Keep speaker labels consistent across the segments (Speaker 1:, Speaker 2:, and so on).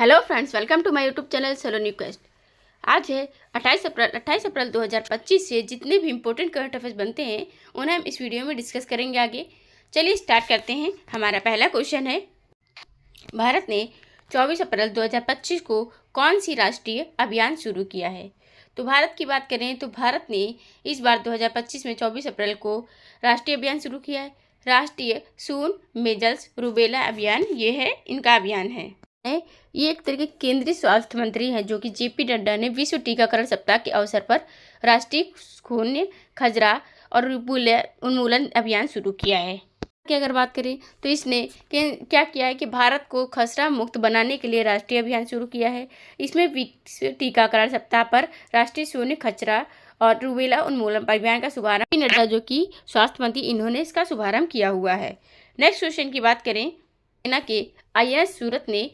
Speaker 1: Hello friends, welcome to my YouTube channel solo new quest. आज है 28 अप्रैल 2025 से जितने भी इंपॉर्टेंट करंट अफेयर्स बनते हैं उन्हें हम इस वीडियो में डिस्कस करेंगे आगे। चलिए स्टार्ट करते हैं। हमारा पहला क्वेश्चन है, भारत ने 24 अप्रैल 2025 को कौन सी राष्ट्रीय अभियान शुरू किया है? तो भारत की बात करें तो भारत ने इस बार 2025 में 24 अप्रैल को राष्ट्रीय अभियान शुरू किया है। राष्ट्रीय सून मेजल्स रूबेला अभियान, ये है इनका अभियान है। ये एक तरह के केंद्रीय स्वास्थ्य मंत्री हैं जो कि जेपी नड्डा ने विश्व टीकाकरण सप्ताह के अवसर पर राष्ट्रीय खून खजरा और रूबेला उन्मूलन अभियान शुरू किया है। की अगर बात करें तो इसने क्या किया है कि भारत को खसरा मुक्त बनाने के लिए राष्ट्रीय अभियान शुरू किया है। इसमें विश्व टीकाकरण सप्ताह पर राष्ट्रीय शून्य खसरा और रूबेला उन्मूलन अभियान का शुभारंभ नड्डा जो कि स्वास्थ्य मंत्री, इन्होंने इसका शुभारंभ किया हुआ है। नेक्स्ट क्वेश्चन की बात करें, सेना के IAS सूरत ने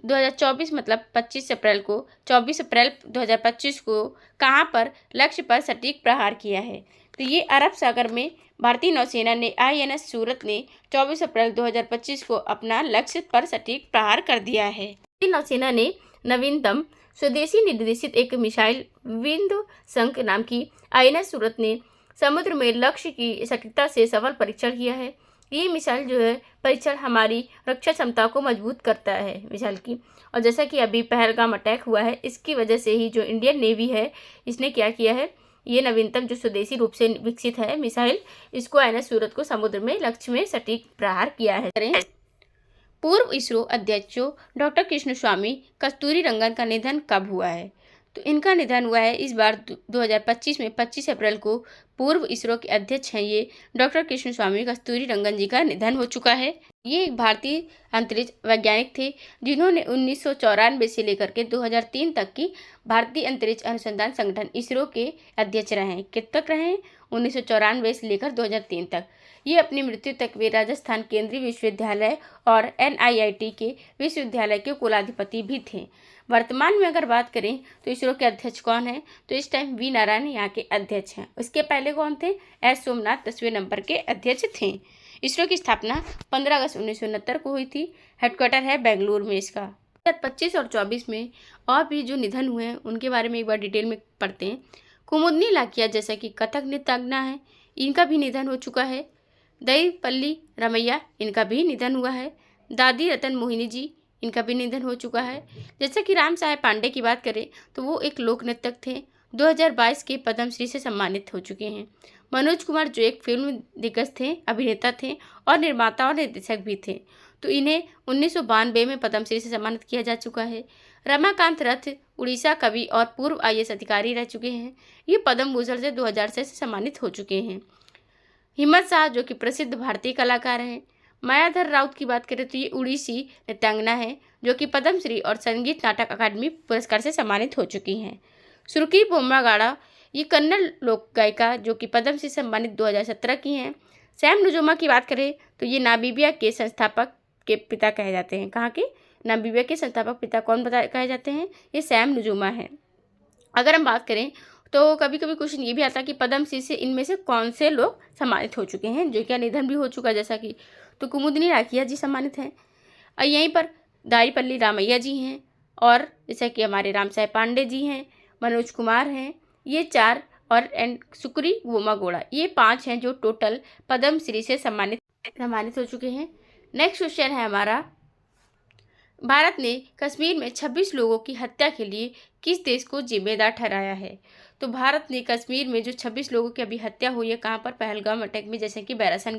Speaker 1: 2024 मतलब 25 अप्रैल को 24 अप्रैल 2025 को कहां पर लक्ष्य पर सटीक प्रहार किया है? तो ये अरब सागर में भारतीय नौसेना ने INS सूरत ने 24 अप्रैल 2025 को अपना लक्ष्य पर सटीक प्रहार कर दिया है। भारतीय नौसेना ने नवीनतम स्वदेशी निर्देशित एक मिसाइल विध्वंसक नाम की INS सूरत ने समुद्र में लक्ष्य की सटीकता से सफल परीक्षण किया है। ये मिसाइल जो है परीक्षण हमारी रक्षा क्षमता को मजबूत करता है मिसाइल की। और जैसा कि अभी पहलगाम अटैक हुआ है, इसकी वजह से ही जो इंडियन नेवी है इसने क्या किया है, ये नवीनतम जो स्वदेशी रूप से विकसित है मिसाइल, इसको INS सूरत को समुद्र में लक्ष्य में सटीक प्रहार किया है। पूर्व इसरो अध्यक्ष डॉक्टर कृष्णस्वामी कस्तूरीरंगन का निधन कब हुआ है? तो इनका निधन हुआ है इस बार 2025 में 25 अप्रैल को। पूर्व इसरो के अध्यक्ष हैं ये डॉक्टर कृष्णस्वामी कस्तूरीरंगन जी का निधन हो चुका है। ये एक भारतीय अंतरिक्ष वैज्ञानिक थे जिन्होंने 1994 से लेकर के 2003 तक की भारतीय अंतरिक्ष अनुसंधान संगठन इसरो के अध्यक्ष रहे हैं। कित तक रहे हैं? 1994 से लेकर 2003 तक। ये अपनी मृत्यु तक वे राजस्थान केंद्रीय विश्वविद्यालय और NIIT के विश्वविद्यालय के कुलाधिपति भी थे। वर्तमान में अगर बात करें तो इसरो के अध्यक्ष कौन है? तो इस टाइम V नारायण यहाँ के अध्यक्ष हैं। उसके पहले कौन थे? S सोमनाथ 10वें नंबर के अध्यक्ष थे। इसरो की स्थापना 15 अगस्त 1969 को हुई थी। हेडक्वार्टर है बेंगलुरु में इसका। 2025 और 24 में और भी जो निधन हुए हैं उनके बारे में एक बार डिटेल में पढ़ते हैं। कुमुदनी लाकिया जैसा कि कथक नृत्यांगना है, इनका भी निधन हो चुका है। दईपल्ली रामैया, इनका भी निधन हुआ है। दादी रतन मोहिनी जी, इनका भी निधन हो चुका है। जैसे कि राम साहेब पांडे की बात करें तो वो एक लोक नृत्यक थे, 2022 के पद्मश्री से सम्मानित हो चुके हैं। मनोज कुमार जो एक फिल्म दिग्गज थे, अभिनेता थे और निर्माता और निर्देशक भी थे, तो इन्हें 1992 में पद्मश्री से सम्मानित किया जा चुका है। रमाकांत रथ उड़ीसा कवि और पूर्व IAS अधिकारी रह चुके हैं। ये पद्म भूषण से 2006 से सम्मानित हो चुके हैं। हिम्मत शाह जो कि प्रसिद्ध भारतीय कलाकार हैं। मायाधर राउत की बात करें तो ये उड़ीसी नृत्यांगना है जो कि पद्मश्री और संगीत नाटक अकादमी पुरस्कार से सम्मानित हो चुकी हैं। सुरुकी बोम्मागाड़ा, ये कन्नड़ लोक गायिका जो कि पद्मश्री से सम्मानित 2017 की हैं। सैम नुजूमा की बात करें तो ये नामीबिया के संस्थापक के पिता कहे जाते हैं। कहाँ के? नामीबिया के संस्थापक पिता कौन कहे जाते हैं? ये सैम नुजूमा है। अगर हम बात करें तो कभी कभी क्वेश्चन ये भी आता है कि पद्मश्री से इनमें से कौन से लोग सम्मानित हो चुके हैं, जो क्या निधन भी हो चुका है, जैसा कि तो कुमुदनी लाकिया जी सम्मानित हैं। और यहीं पर दाईपल्ली रामैया जी हैं और जैसा कि हमारे राम साहेब पांडे जी हैं, मनोज कुमार हैं, ये 4 और सुकुरी बोम्मागोड़ा, ये 5 हैं जो टोटल पद्मश्री से सम्मानित हो चुके हैं। नेक्स्ट क्वेश्चन है हमारा, भारत ने कश्मीर में 26 लोगों की हत्या के लिए किस देश को जिम्मेदार ठहराया है? तो भारत ने कश्मीर में जो 26 लोगों की अभी हत्या हुई है, कहाँ पर? पहलगाम अटैक में, जैसे कि बैरासन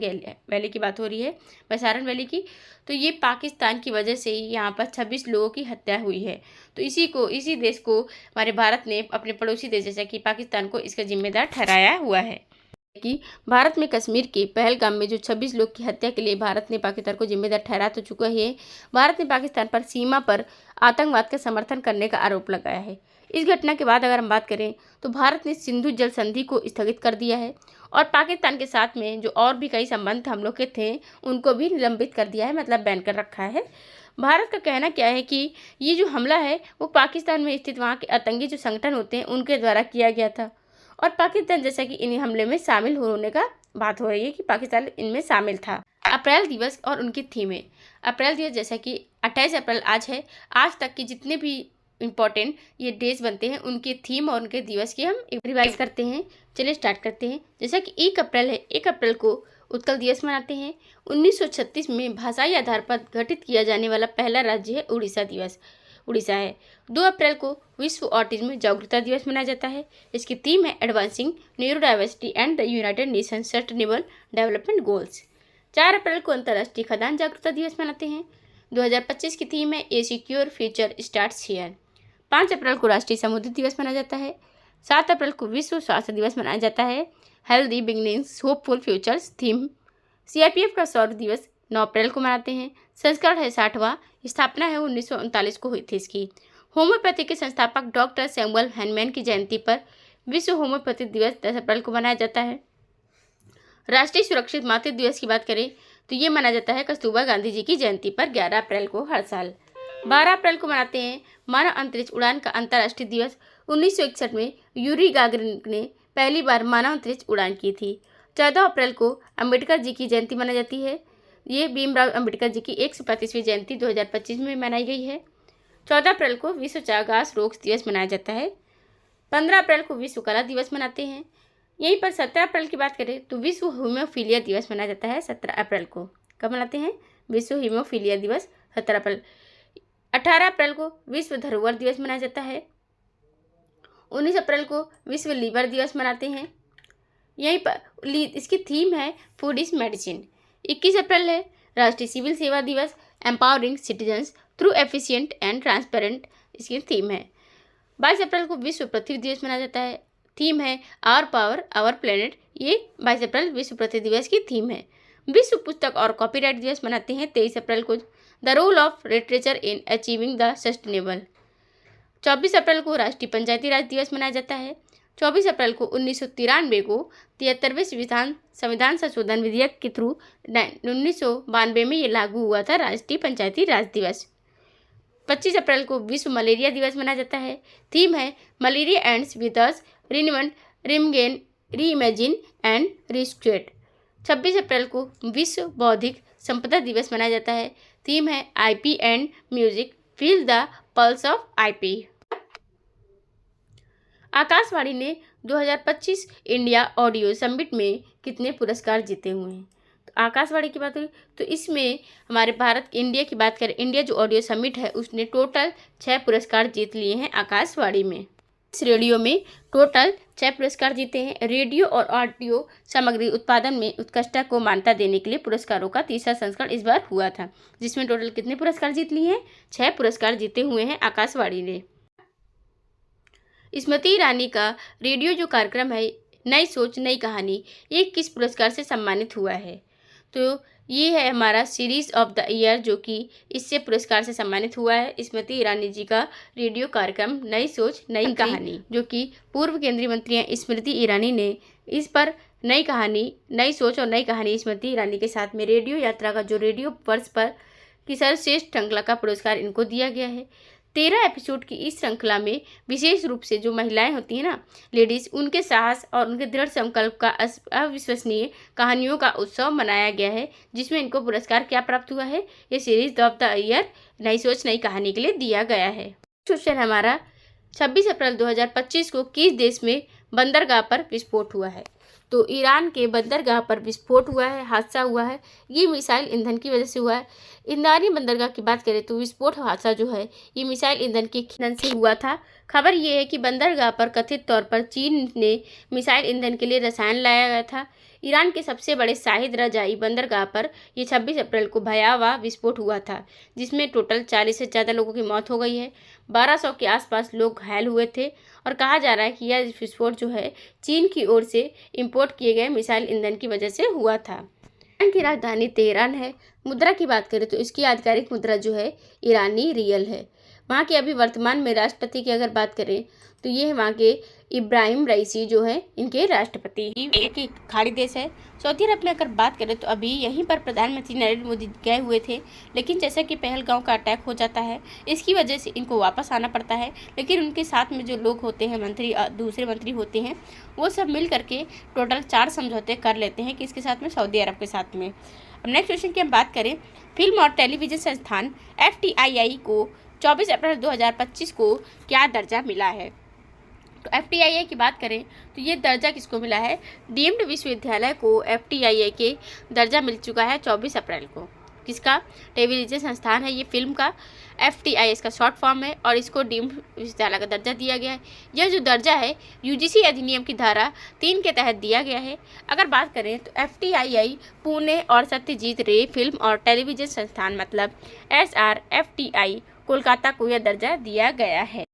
Speaker 1: वैली की बात हो रही है, बैसारन वैली की, तो ये पाकिस्तान की वजह से ही यहाँ पर 26 लोगों की हत्या हुई है। तो इसी देश को हमारे भारत ने अपने पड़ोसी देश जैसे कि पाकिस्तान को इसका जिम्मेदार ठहराया हुआ है कि भारत में कश्मीर के पहलगाम में जो 26 लोग की हत्या के लिए भारत ने पाकिस्तान को जिम्मेदार ठहरा तो चुका है। भारत ने पाकिस्तान पर सीमा पर आतंकवाद का समर्थन करने का आरोप लगाया है। इस घटना के बाद अगर हम बात करें तो भारत ने सिंधु जल संधि को स्थगित कर दिया है और पाकिस्तान के साथ में जो और भी कई संबंध हम लोग के थे उनको भी निलंबित कर दिया है, मतलब बैन कर रखा है। भारत का कहना क्या है कि ये जो हमला है वो पाकिस्तान में स्थित वहाँ के आतंकी जो संगठन होते हैं उनके द्वारा किया गया था और पाकिस्तान जैसा कि इन हमले में शामिल होने का बात हो रही है कि पाकिस्तान इनमें शामिल था। अप्रैल दिवस और उनकी थीमें। अप्रैल दिवस जैसा कि 28 अप्रैल आज है। आज तक के जितने भी इम्पोर्टेंट ये डेज बनते हैं उनके थीम और उनके दिवस की हम रिवाइज करते हैं। चलिए स्टार्ट करते हैं। जैसा कि 1 अप्रैल है, 1 अप्रैल को उत्कल दिवस मनाते हैं। 1936 में भाषाई आधार पर गठित किया जाने वाला पहला राज्य है उड़ीसा दिवस, उड़ीसा है। 2 अप्रैल को विश्व ऑटिज्म जागरूकता दिवस मनाया जाता है। इसकी थीम है advancing neurodiversity and the United Nations sustainable development goals. 4 अप्रैल को अंतर्राष्ट्रीय खदान जागरूकता दिवस मनाते हैं। 2025 की थीम है ए सिक्योर फ्यूचर स्टार्ट्स हियर। 5 अप्रैल को राष्ट्रीय समुद्र दिवस मनाया जाता है। 7 अप्रैल को विश्व स्वास्थ्य दिवस मनाया जाता है। Healthy beginnings hopeful futures theme. CRPF का शौर्य दिवस 9 अप्रैल को मनाते हैं। संस्करण है 60वां। स्थापना है 1939 को हुई थी इसकी। होम्योपैथी के संस्थापक डॉक्टर सैमुअल हैनमैन की जयंती पर विश्व होम्योपैथी दिवस 10 अप्रैल को मनाया जाता है। राष्ट्रीय सुरक्षित मातृ दिवस की बात करें तो ये मनाया जाता है कस्तूरबा गांधी जी की जयंती पर 11 अप्रैल को हर साल। 12 अप्रैल को मनाते हैं मानव अंतरिक्ष उड़ान का अंतर्राष्ट्रीय दिवस। 1961 में यूरी गागरिन ने पहली बार मानव अंतरिक्ष उड़ान की थी। 14 अप्रैल को अंबेडकर जी की जयंती मनाई जाती है। ये भीमराव अंबेडकर जी की 135वीं जयंती 2025 में मनाई गई है। 14 अप्रैल को विश्व चागास रोग दिवस मनाया जाता है। 15 अप्रैल को विश्व कला दिवस मनाते हैं। यहीं पर 17 अप्रैल की बात करें तो विश्व हीमोफीलिया दिवस मनाया जाता है 17 अप्रैल को। कब मनाते हैं? विश्व हीमोफीलिया दिवस 17 अप्रैल। 18 अप्रैल को विश्व धरोहर दिवस मनाया जाता है। 19 अप्रैल को विश्व लीवर दिवस मनाते हैं। यहीं पर इसकी थीम है फूड इज मेडिसिन। 21 अप्रैल है राष्ट्रीय सिविल सेवा दिवस, empowering citizens through efficient and transparent इसकी थीम है। 22 अप्रैल को विश्व पृथ्वी दिवस मनाया जाता है। थीम है आवर पावर आवर प्लेनेट। ये 22 अप्रैल विश्व पृथ्वी दिवस की थीम है। विश्व पुस्तक और कॉपीराइट दिवस मनाते हैं 23 अप्रैल को। The role of literature in achieving the sustainable. 24 अप्रैल को राष्ट्रीय पंचायती राज दिवस मनाया जाता है। 24 अप्रैल को 1993 को 73वें संविधान संशोधन विधेयक के थ्रू 1992 में ये लागू हुआ था राष्ट्रीय पंचायती राज दिवस। 25 अप्रैल को विश्व मलेरिया दिवस मनाया जाता है। थीम है malaria ends with us, reinvest, reengage, reimagine and रिस्ट्रेट। 26 अप्रैल को विश्व बौद्धिक संपदा दिवस मनाया जाता है। थीम है IP and music, feel the pulse of IP. Akashvani ने 2025 इंडिया ऑडियो समिट में कितने पुरस्कार जीते हुए हैं? तो आकाशवाणी की बात करें तो इसमें हमारे भारत इंडिया की बात करें, इंडिया जो ऑडियो समिट है उसने टोटल 6 पुरस्कार जीत लिए हैं आकाशवाणी में। इस रेडियो में टोटल 6 पुरस्कार जीते हैं। रेडियो और ऑडियो सामग्री उत्पादन में उत्कृष्टता को मान्यता देने के लिए पुरस्कारों का तीसरा संस्करण इस बार हुआ था, जिसमें टोटल कितने पुरस्कार जीत लिए हैं? 6 पुरस्कार जीते हुए हैं आकाशवाणी ने। स्मृति ईरानी का रेडियो जो कार्यक्रम है नई सोच नई कहानी, ये किस पुरस्कार से सम्मानित हुआ है? तो ये है हमारा सीरीज ऑफ द ईयर, जो कि इससे पुरस्कार से सम्मानित हुआ है। स्मृति ईरानी जी का रेडियो कार्यक्रम नई सोच नई कहानी, जो कि पूर्व केंद्रीय मंत्री हैं स्मृति ईरानी ने इस पर नई कहानी, नई सोच और नई कहानी स्मृति ईरानी के साथ में रेडियो यात्रा का जो रेडियो वर्ष पर की सर्वश्रेष्ठ श्रृंखला का पुरस्कार इनको दिया गया है। 13 एपिसोड की इस श्रृंखला में विशेष रूप से जो महिलाएं होती हैं ना, लेडीज़, उनके साहस और उनके दृढ़ संकल्प का अविश्वसनीय कहानियों का उत्सव मनाया गया है, जिसमें इनको पुरस्कार क्या प्राप्त हुआ है? ये सीरीज ऑफ द ईयर नई सोच नई कहानी के लिए दिया गया है। क्वेश्चन हमारा 26 अप्रैल 2025 को किस देश में बंदरगाह पर विस्फोट हुआ है? तो ईरान के बंदरगाह पर विस्फोट हुआ है, हादसा हुआ है। ये मिसाइल ईंधन की वजह से हुआ है। ईरानी बंदरगाह की बात करें तो विस्फोट हादसा जो है ये मिसाइल ईंधन के ईंधन से हुआ था। खबर ये है कि बंदरगाह पर कथित तौर पर चीन ने मिसाइल ईंधन के लिए रसायन लाया गया था। ईरान के सबसे बड़े शाहिद रजाई बंदरगाह पर ये 26 अप्रैल को भयावह विस्फोट हुआ था, जिसमें टोटल 40 से ज़्यादा लोगों की मौत हो गई है। 1200 के आसपास लोग घायल हुए थे और कहा जा रहा है कि यह विस्फोट जो है चीन की ओर से इंपोर्ट किए गए मिसाइल ईंधन की वजह से हुआ था। ईरान की राजधानी तेहरान है। मुद्रा की बात करें तो इसकी आधिकारिक मुद्रा जो है ईरानी रियल है। वहाँ के अभी वर्तमान में राष्ट्रपति की अगर बात करें तो ये है वहाँ के इब्राहिम रईसी जो है इनके राष्ट्रपति। एक खाड़ी देश है। सऊदी अरब में अगर बात करें तो अभी यहीं पर प्रधानमंत्री नरेंद्र मोदी गए हुए थे, लेकिन जैसा कि पहलगांव का अटैक हो जाता है इसकी वजह से इनको वापस आना पड़ता है। लेकिन उनके साथ में जो लोग होते हैं, मंत्री, दूसरे मंत्री होते हैं, वो सब मिल करके टोटल 4 समझौते कर लेते हैं, किसके साथ में? सऊदी अरब के साथ में। अब नेक्स्ट क्वेश्चन की हम बात करें, फिल्म और टेलीविज़न संस्थान FTII को 24 अप्रैल 2025 को क्या दर्जा मिला है? तो FTII की बात करें तो ये दर्जा किसको मिला है? डीम्ड विश्वविद्यालय को FTII के दर्जा मिल चुका है 24 अप्रैल को। किसका? टेलीविज़न संस्थान है ये फिल्म का, FTII इसका शॉर्ट फॉर्म है और इसको डीम्ड विश्वविद्यालय का दर्जा दिया गया है। यह जो दर्जा है UGC अधिनियम की धारा 3 के तहत दिया गया है। अगर बात करें तो FTII पुणे और सत्यजीत रे फिल्म और टेलीविज़न संस्थान मतलब SRFTI कोलकाता को यह दर्जा दिया गया है।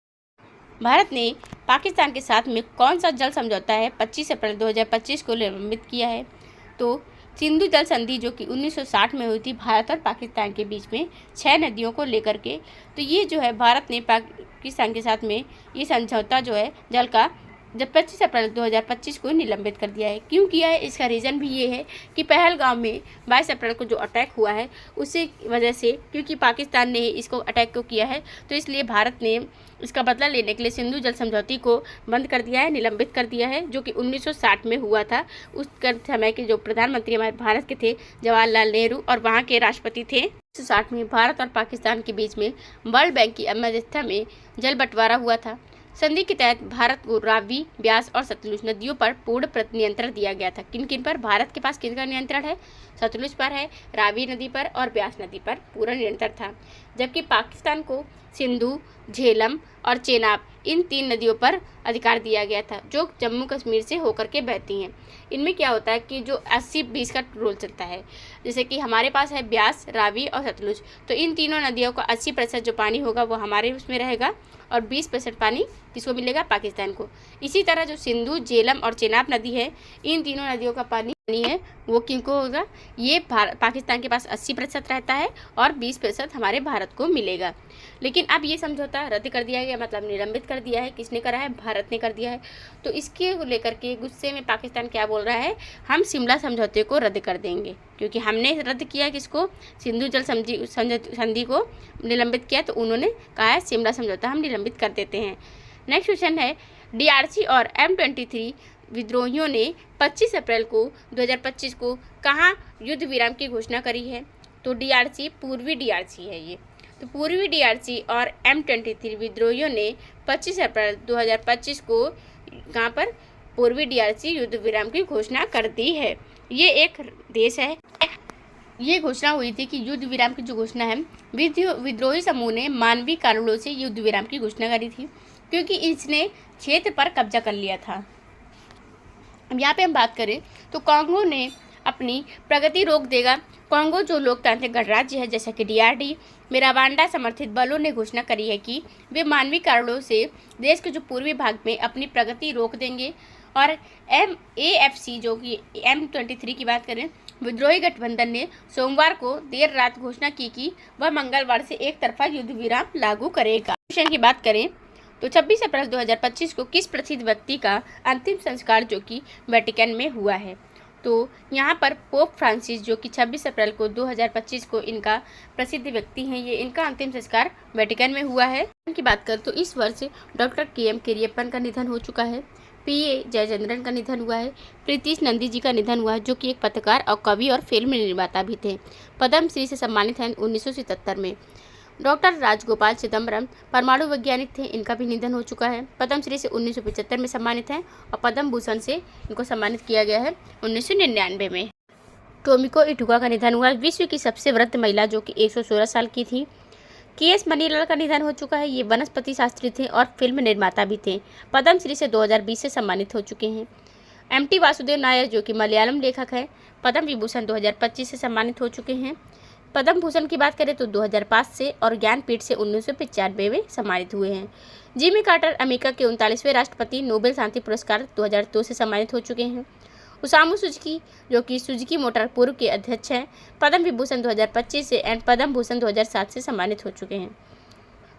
Speaker 1: भारत ने पाकिस्तान के साथ में कौन सा जल समझौता है 25 अप्रैल 2025 को लंबित किया है? तो सिंधु जल संधि जो कि 1960 में हुई थी भारत और पाकिस्तान के बीच में 6 नदियों को लेकर के। तो ये जो है भारत ने पाकिस्तान के साथ में ये समझौता जो है जल का जब 25 अप्रैल 2025 को निलंबित कर दिया है। क्यों किया है? इसका रीज़न भी ये है कि पहलगाम में 22 अप्रैल को जो अटैक हुआ है उसी वजह से, क्योंकि पाकिस्तान ने इसको अटैक को किया है तो इसलिए भारत ने इसका बदला लेने के लिए सिंधु जल समझौते को बंद कर दिया है, निलंबित कर दिया है, जो कि 1960 में हुआ था। उस समय के जो प्रधानमंत्री हमारे भारत के थे जवाहरलाल नेहरू और वहाँ के राष्ट्रपति थे। 1960 में भारत और पाकिस्तान के बीच में वर्ल्ड बैंक की मध्यस्थता में जल बंटवारा हुआ था। संधि के तहत भारत को रावी, ब्यास और सतलुज नदियों पर पूर्ण नियंत्रण दिया गया था। किन किन पर भारत के पास किनका नियंत्रण है? सतलुज पर है, रावी नदी पर और ब्यास नदी पर पूरा नियंत्रण था। जबकि पाकिस्तान को सिंधु, झेलम और चेनाब इन 3 नदियों पर अधिकार दिया गया था जो जम्मू कश्मीर से होकर के बहती हैं। इनमें क्या होता है कि जो 80-20 का रूल चलता है, जैसे कि हमारे पास है ब्यास, रावी और सतलुज, तो इन तीनों नदियों का 80% जो पानी होगा वो हमारे उसमें रहेगा और 20% पानी किसको मिलेगा? पाकिस्तान को। इसी तरह जो सिंधु, झेलम और चेनाब नदी है, इन तीनों नदियों का पानी है वो किनको होगा? ये पाकिस्तान के पास 80% रहता है और 20% हमारे भारत को मिलेगा। लेकिन अब ये समझौता रद्द कर दिया गया, मतलब निलंबित कर दिया है। किसने करा है? भारत ने कर दिया है। तो इसके लेकर के गुस्से में पाकिस्तान क्या बोल रहा है? हम शिमला समझौते को रद्द कर देंगे, क्योंकि हमने रद्द किया किसको? सिंधु जल संधि को निलंबित किया, तो उन्होंने कहा है शिमला समझौता हम निलंबित कर देते हैं। नेक्स्ट क्वेश्चन है, DRC और M23 विद्रोहियों ने 25 अप्रैल को 2025 को कहाँ युद्ध विराम की घोषणा करी है? तो DRC पूर्वी DRC है ये। तो पूर्वी DRC और M23 विद्रोहियों ने 25 अप्रैल 2025 को कहाँ पर? पूर्वी DRC युद्ध विराम की घोषणा कर दी है। ये एक देश है। ये घोषणा हुई थी कि युद्ध विराम की जो घोषणा है, विद्रोही समूह ने मानवीय कारणों से युद्ध विराम की घोषणा करी थी, क्योंकि इसने क्षेत्र पर कब्जा कर लिया था। अब यहाँ पे हम बात करें तो कांगो ने अपनी प्रगति रोक देगा। कांगो जो लोकतांत्रिक गणराज्य है, जैसा कि DRD में रवांडा समर्थित बलों ने घोषणा करी है कि वे मानवीय कारणों से देश के जो पूर्वी भाग में अपनी प्रगति रोक देंगे। और AFC जो कि M23 की बात करें, विद्रोही गठबंधन ने सोमवार को देर रात घोषणा की कि वह मंगलवार से एक तरफा युद्ध विराम लागू करेगा। क्वेश्चन की बात करें तो 26 अप्रैल 2025 को किस प्रसिद्ध व्यक्ति का अंतिम संस्कार जो कि वेटिकन में हुआ है? तो यहाँ पर पोप फ्रांसिस जो कि 26 अप्रैल को 2025 को इनका प्रसिद्ध व्यक्ति हैं, ये इनका अंतिम संस्कार वेटिकन में हुआ है। इनकी बात करें तो इस वर्ष डॉक्टर KM करियप्पन का निधन हो चुका है, PA जयचंद्रन का निधन हुआ है, प्रीतीश नंदी जी का निधन हुआ है जो कि एक पत्रकार और कवि और फिल्म निर्माता भी थे। पद्मश्री से सम्मानित हैं 1977 में। डॉक्टर राजगोपाल चिदम्बरम परमाणु वैज्ञानिक थे, इनका भी निधन हो चुका है। पद्मश्री से 1975 में सम्मानित हैं और पद्म भूषण से इनको सम्मानित किया गया है 1999 में। टोमिको इटुका का निधन हुआ, विश्व की सबसे वृद्ध महिला जो कि 116 साल की थी। KS मनीलाल का निधन हो चुका है, ये वनस्पति शास्त्री थे और फिल्म निर्माता भी थे। पद्मश्री से 2020 से सम्मानित हो चुके हैं। MT वासुदेव नायर जो कि मलयालम लेखक हैं, पद्म विभूषण 2025 से सम्मानित हो चुके हैं। पद्म भूषण की बात करें तो 2005 से और ज्ञानपीठ से 1995 में सम्मानित हुए हैं। जिमी कार्टर अमेरिका के 39वें राष्ट्रपति, नोबेल शांति पुरस्कार 2002 से सम्मानित हो चुके हैं। ओसामू सुजुकी जो कि सुजुकी मोटर पूर्व के अध्यक्ष हैं, पद्म विभूषण 2025 से एंड पद्म भूषण 2007 से सम्मानित हो चुके हैं।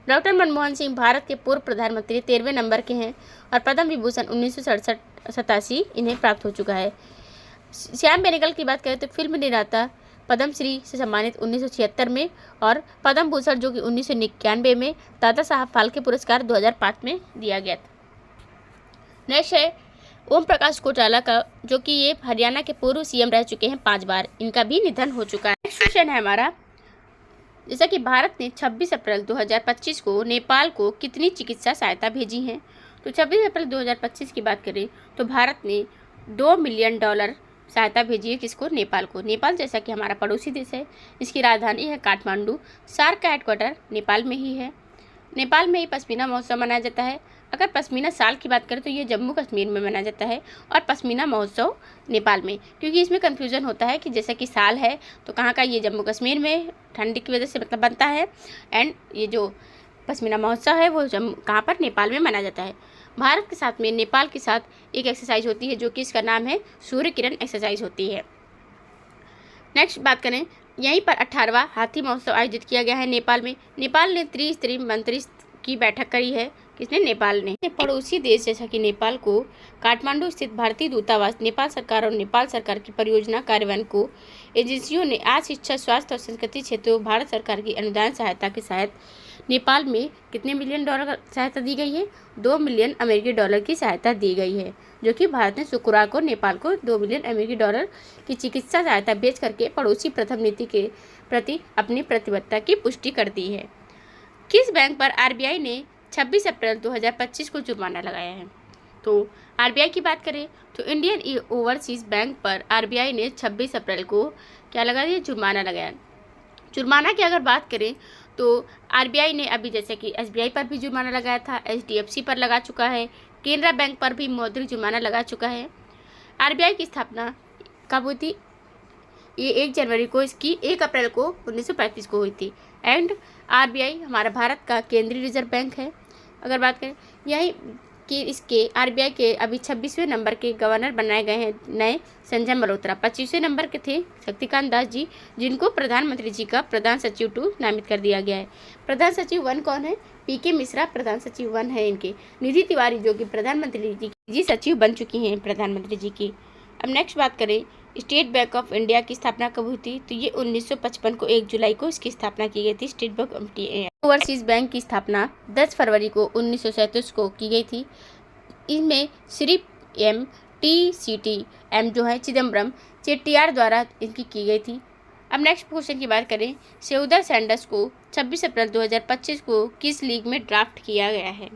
Speaker 1: डॉक्टर मनमोहन सिंह भारत के पूर्व प्रधानमंत्री 13वें नंबर के हैं और पद्म विभूषण 1987 इन्हें प्राप्त हो चुका है। श्याम बेनेगल की बात करें तो फिल्म निर्माता, पद्मश्री से सम्मानित 1976 में और पद्म भूषण जो कि 1991 में, दादा साहब फाल्के पुरस्कार 2005 में दिया गया था। नेक्स्ट है ओम प्रकाश चौटाला का, जो कि ये हरियाणा के पूर्व सीएम रह चुके हैं 5 बार, इनका भी निधन हो चुका है। नेक्स्ट क्वेश्चन है हमारा, जैसा कि भारत ने 26 अप्रैल 2025 को नेपाल को कितनी चिकित्सा सहायता भेजी है। तो 26 अप्रैल 2025 की बात करें तो भारत ने $2 मिलियन सहायता भेजी है। किसको? नेपाल को। नेपाल जैसा कि हमारा पड़ोसी देश है, इसकी राजधानी है काठमांडू। सार्क का हेडक्वार्टर नेपाल में ही है। नेपाल में ही पश्मीना महोत्सव मनाया जाता है। अगर पश्मीना साल की बात करें तो ये जम्मू कश्मीर में मनाया जाता है और पश्मीना महोत्सव नेपाल में, क्योंकि इसमें कन्फ्यूज़न होता है कि जैसा कि साल है तो कहाँ का, ये जम्मू कश्मीर में ठंडी की वजह से मतलब बनता है, एंड ये जो पश्मीना महोत्सव है वो कहाँ पर, नेपाल में मनाया जाता है। भारत के साथ में नेपाल के साथ एक एक्सरसाइज होती है जो कि इसका नाम है सूर्य किरण एक्सरसाइज होती है। नेक्स्ट बात करें, यहीं पर 18वां हाथी महोत्सव आयोजित किया गया है नेपाल में। नेपाल ने त्रिस्तरीय मंत्री की बैठक करी है। किसने? नेपाल ने। पड़ोसी देश जैसा कि नेपाल को काठमांडू स्थित भारतीय दूतावास, नेपाल सरकार और नेपाल सरकार की परियोजना कार्यान्वयन को एजेंसियों ने आज शिक्षा, स्वास्थ्य और संस्कृति क्षेत्रों भारत सरकार की अनुदान सहायता के साथ नेपाल में कितने मिलियन डॉलर सहायता दी गई है? $2 मिलियन अमेरिकी डॉलर की सहायता दी गई है, जो कि भारत ने शुक्रवार को नेपाल को $2 मिलियन अमेरिकी डॉलर की चिकित्सा सहायता भेज करके पड़ोसी प्रथम नीति के प्रति अपनी प्रतिबद्धता की पुष्टि कर दी है। किस बैंक पर आरबीआई ने 26 अप्रैल 2025 को जुर्माना लगाया है? तो आरबीआई की बात करें तो इंडियन ओवरसीज बैंक पर आरबीआई ने 26 अप्रैल को क्या लगा दिया? जुर्माना लगाया। जुर्माना की अगर बात करें तो आरबीआई ने अभी जैसे कि एसबीआई पर भी जुर्माना लगाया था, एचडीएफसी पर लगा चुका है, केनरा बैंक पर भी मौद्रिक जुर्माना लगा चुका है। आरबीआई की स्थापना कब हुई थी? ये 1 जनवरी को, इसकी 1 अप्रैल को 1935 को हुई थी। एंड आरबीआई हमारा भारत का केंद्रीय रिजर्व बैंक है। अगर बात करें यही कि इसके आरबीआई के अभी 26वें नंबर के गवर्नर बनाए गए हैं नए संजय मल्होत्रा। 25वें नंबर के थे शक्तिकांत दास जी, जिनको प्रधानमंत्री जी का प्रधान सचिव 2 नामित कर दिया गया है। प्रधान सचिव 1 कौन है? पीके मिश्रा प्रधान सचिव 1 है इनके। निधि तिवारी जो कि प्रधानमंत्री जी सचिव बन चुकी हैं प्रधानमंत्री जी की। अब नेक्स्ट बात करें, स्टेट बैंक ऑफ इंडिया की स्थापना कब हुई थी? तो ये 1955 को 1 जुलाई को इसकी स्थापना की गई थी, state bank of India. Overseas bank की स्थापना 10 फरवरी को 1937 को की गई थी। इनमें श्री एम जो है चिदम्बरम चेट्टियार द्वारा इनकी की गई थी। अब नेक्स्ट क्वेश्चन की बात करें, सेउदर सैंडर्स को 26 अप्रैल 2025 को किस लीग में ड्राफ्ट किया गया है?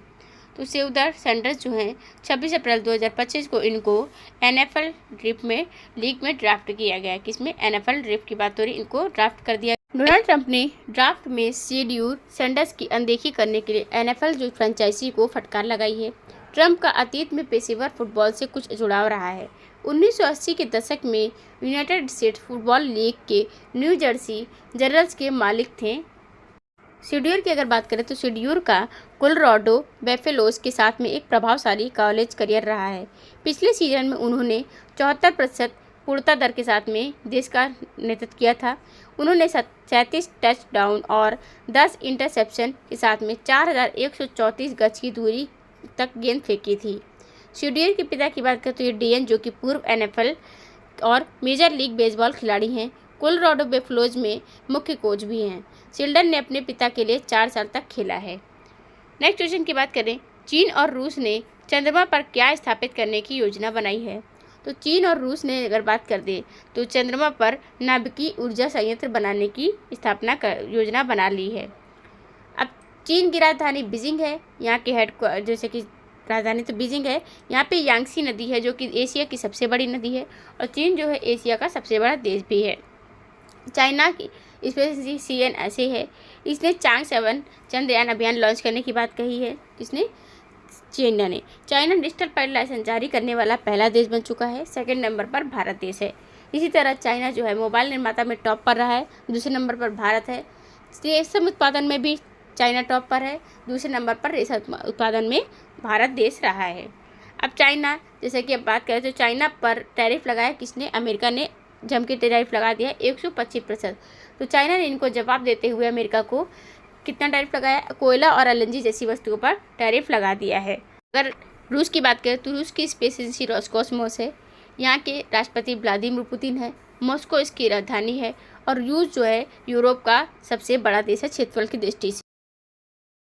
Speaker 1: तो सेउदर सैंडर्स जो हैं 26 अप्रैल 2025 को इनको एनएफएल लीग में ड्राफ्ट किया गया है। किसमें? एनएफएल ड्रिफ्ट की बात हो रही, इनको ड्राफ्ट कर दिया। डोनाल्ड ट्रंप ने ड्राफ्ट में सेड्यूर सैंडर्स की अनदेखी करने के लिए एनएफएल जो फ्रेंचाइजी को फटकार लगाई है। ट्रंप का अतीत में पेशेवर फुटबॉल से कुछ जुड़ाव रहा है। 1980 के दशक में यूनाइटेड स्टेट्स फुटबॉल लीग के न्यू जर्सी जनरल्स के मालिक थे। शेड्यूर की अगर बात करें तो शेड्यूर का कोलोराडो बफेलोज के साथ में एक प्रभावशाली कॉलेज करियर रहा है। पिछले सीजन में उन्होंने 74% पूर्णता दर के साथ में देश का नेतृत्व किया था। उन्होंने 37 टचडाउन और 10 इंटरसेप्शन के साथ में 4134 गज की दूरी तक गेंद फेंकी थी। शेड्यूर के पिता की बात करें तो ये डीएन जो कि पूर्व एनएफएल और मेजर लीग बेसबॉल खिलाड़ी हैं। कोलोराडो बफेलोज में मुख्य कोच भी हैं। शिल्डन ने अपने पिता के लिए 4 साल तक खेला है। नेक्स्ट क्वेश्चन की बात करें, चीन और रूस ने चंद्रमा पर क्या स्थापित करने की योजना बनाई है? तो चीन और रूस ने अगर बात कर दें तो चंद्रमा पर नाभिकीय ऊर्जा संयंत्र बनाने की योजना बना ली है। अब चीन की राजधानी बीजिंग है। यहाँ के जैसे कि राजधानी तो बीजिंग है। यहाँ पे यांगसी नदी है जो कि एशिया की सबसे बड़ी नदी है और चीन जो है एशिया का सबसे बड़ा देश भी है। चाइना की स्पेस सीएन ऐसे है, इसने चांग 7 चंद्रयान अभियान लॉन्च करने की बात कही है। किसने? चाइना ने। चाइना डिजिटल पायलट लाइसेंस जारी करने वाला पहला देश बन चुका है। 2nd नंबर पर भारत देश है। इसी तरह चाइना जो है मोबाइल निर्माता में टॉप पर रहा है। दूसरे नंबर पर भारत है। रेशम उत्पादन में भी चाइना टॉप पर है। दूसरे नंबर पर रेशम उत्पादन में भारत देश रहा है। अब चाइना जैसे कि अब बात करें तो चाइना पर टैरिफ लगाया किसने? अमेरिका ने जम के टैरिफ लगा दिया 125%। तो चाइना ने इनको जवाब देते हुए अमेरिका को कितना टैरिफ लगाया? कोयला और एलएनजी जैसी वस्तुओं पर टैरिफ लगा दिया है। अगर रूस की बात करें तो रूस की स्पेस एजेंसी रोसकॉसमोस है। यहाँ के राष्ट्रपति व्लादिमीर पुतिन है। मॉस्को इसकी राजधानी है और रूस जो है यूरोप का सबसे बड़ा देश है क्षेत्रफल की दृष्टि से।